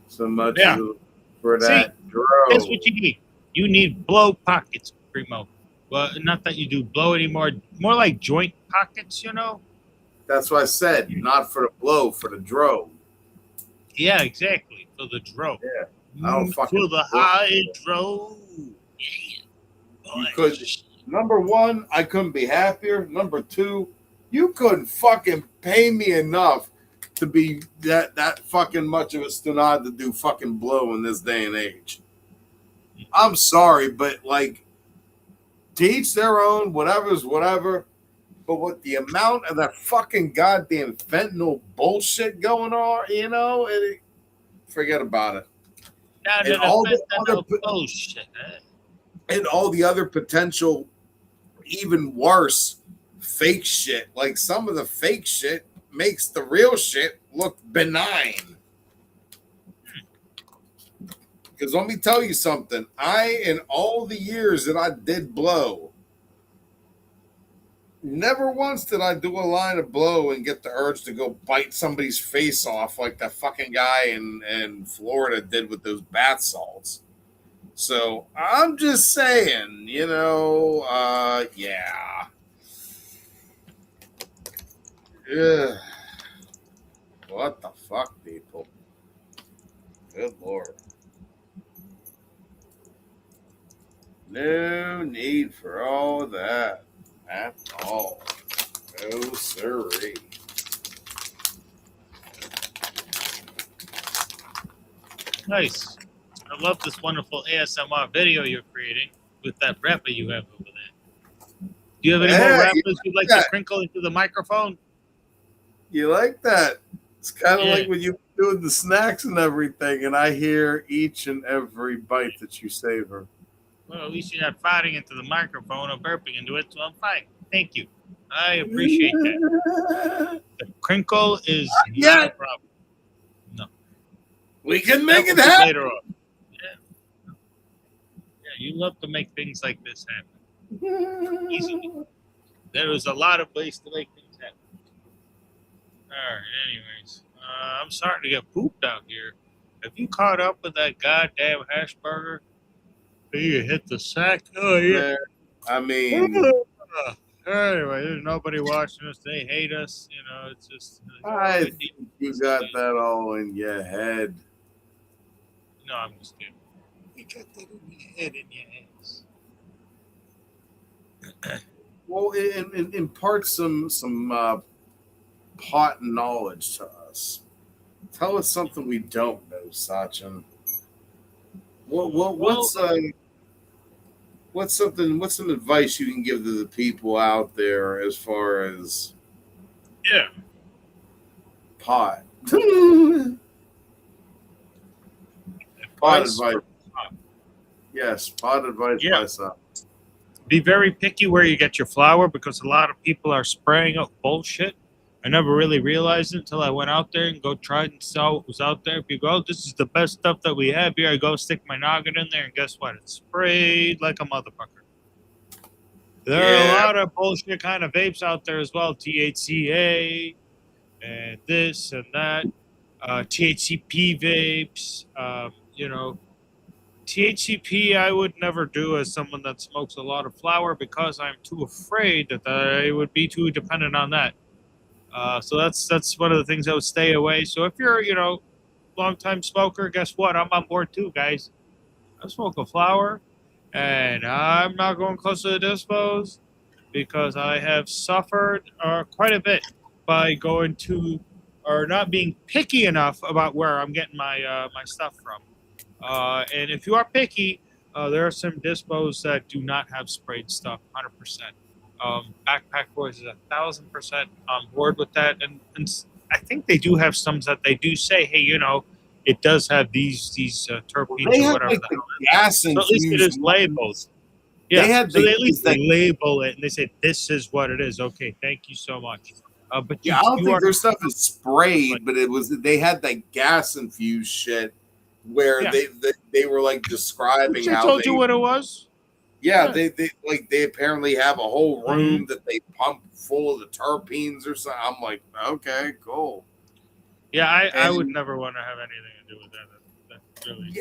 so much as for that dro. That's what you need. You need blow pockets, Primo. Well, not that you do blow anymore. More like joint pockets, you know? That's what I said. Not for the blow, for the dro. Yeah, exactly. For the dro. Yeah. I don't fucking for the hydro. Yeah. You could. Number one, I couldn't be happier. Number two, you couldn't fucking pay me enough to be that fucking much of a stunad to do fucking blow in this day and age. I'm sorry, but like, to each their own, whatever's whatever. But with the amount of that fucking goddamn fentanyl bullshit going on, you know, forget about it. And all the other bullshit. And all the other potential, even worse, fake shit. Like some of the fake shit makes the real shit look benign. Because let me tell you something. In all the years that I did blow, never once did I do a line of blow and get the urge to go bite somebody's face off like that fucking guy in Florida did with those bath salts. So I'm just saying, you know, yeah. Ugh. What the fuck, people? Good Lord. No need for all that at all. No sirree. Nice. I love this wonderful ASMR video you're creating with that rapper you have over there. Do you have any more rappers you'd like to crinkle into the microphone? You like that? It's kind of like when you do the snacks and everything, and I hear each and every bite that you savor. Well, at least you're not farting into the microphone or burping into it, so I'm fine. Thank you. I appreciate that. The crinkle is not a problem. No. We can make it happen. Later on. Yeah, you love to make things like this happen. Easy. There is a lot of ways to make things happen. All right, anyways. I'm starting to get pooped out here. Have you caught up with that goddamn hash burger? You hit the sack. Oh yeah. I mean, Anyway, there's nobody watching us. They hate us. You know, it's just. I think you got that all in your head. No, I'm just kidding. You got that in your head, in your hands. Well, impart some pot knowledge to us. Tell us something we don't know, Sachin. What's some advice you can give to the people out there as far as pot? Pot advice. Yes, pot advice by some. Be very picky where you get your flour because a lot of people are spraying out bullshit. I never really realized it until I went out there and go try and saw what was out there. People go, oh, this is the best stuff that we have here. I go stick my noggin in there, and guess what? It's sprayed like a motherfucker. There are a lot of bullshit kind of vapes out there as well. THCA and this and that. THCP vapes. You know, THCP I would never do as someone that smokes a lot of flower because I'm too afraid that I would be too dependent on that. So that's one of the things I would stay away. So if you're, long time smoker, guess what? I'm on board too, guys. I smoke a flower, and I'm not going close to the dispos because I have suffered quite a bit by going to or not being picky enough about where I'm getting my my stuff from. And if you are picky, there are some dispos that do not have sprayed stuff, 100%. Backpack Boys is 1,000% on board with that, and I think they do have some that they do say, hey, it does have these terpenes They or have whatever. like the gas so at least it is labeled. Yeah, so they at least they label it and they say this is what it is. Okay, thank you so much. But I don't think their stuff is sprayed, but they had that gas infused shit where they were like describing I how told you what it was. Yeah, they apparently have a whole room that they pump full of the terpenes or something. I'm like, okay, cool. Yeah, I would never want to have anything to do with that. That's really.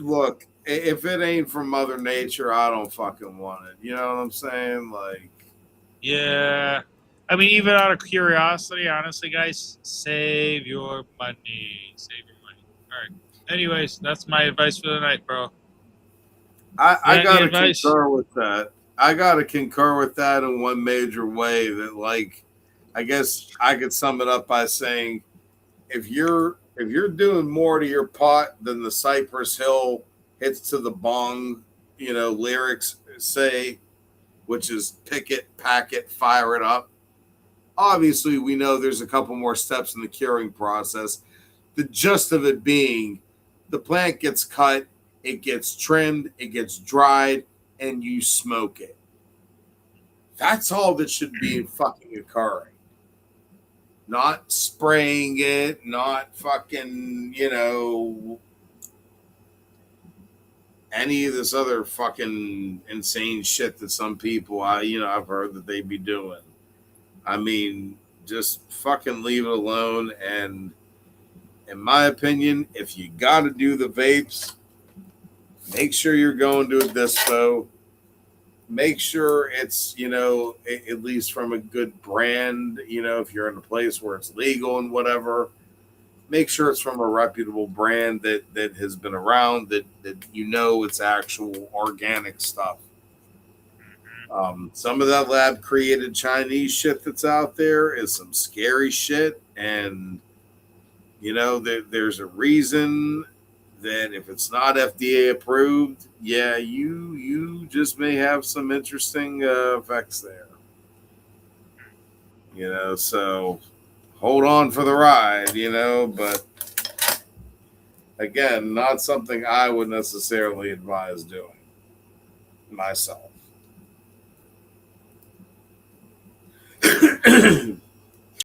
Look, if it ain't from Mother Nature, I don't fucking want it. You know what I'm saying? Like, yeah. I mean, even out of curiosity, honestly, guys, save your money. Save your money. All right. Anyways, that's my advice for the night, bro. I gotta concur with that. I gotta concur with that in one major way. That, like, I guess I could sum it up by saying, if you're doing more to your pot than the Cypress Hill hits to the bong, lyrics say, which is pick it, pack it, fire it up. Obviously, we know there's a couple more steps in the curing process. The gist of it being, the plant gets cut, it gets trimmed, it gets dried, and you smoke it. That's all that should be fucking occurring. Not spraying it, not fucking, any of this other fucking insane shit that some people, I've heard that they be doing. I mean, just fucking leave it alone. And in my opinion, if you got to do the vapes, make sure you're going to a dispo. Make sure it's, at least from a good brand, if you're in a place where it's legal and whatever, make sure it's from a reputable brand that has been around, that it's actual organic stuff. Some of that lab created Chinese shit that's out there is some scary shit. And, there's a reason that if it's not FDA approved, you just may have some interesting effects there. So hold on for the ride, but again, not something I would necessarily advise doing myself.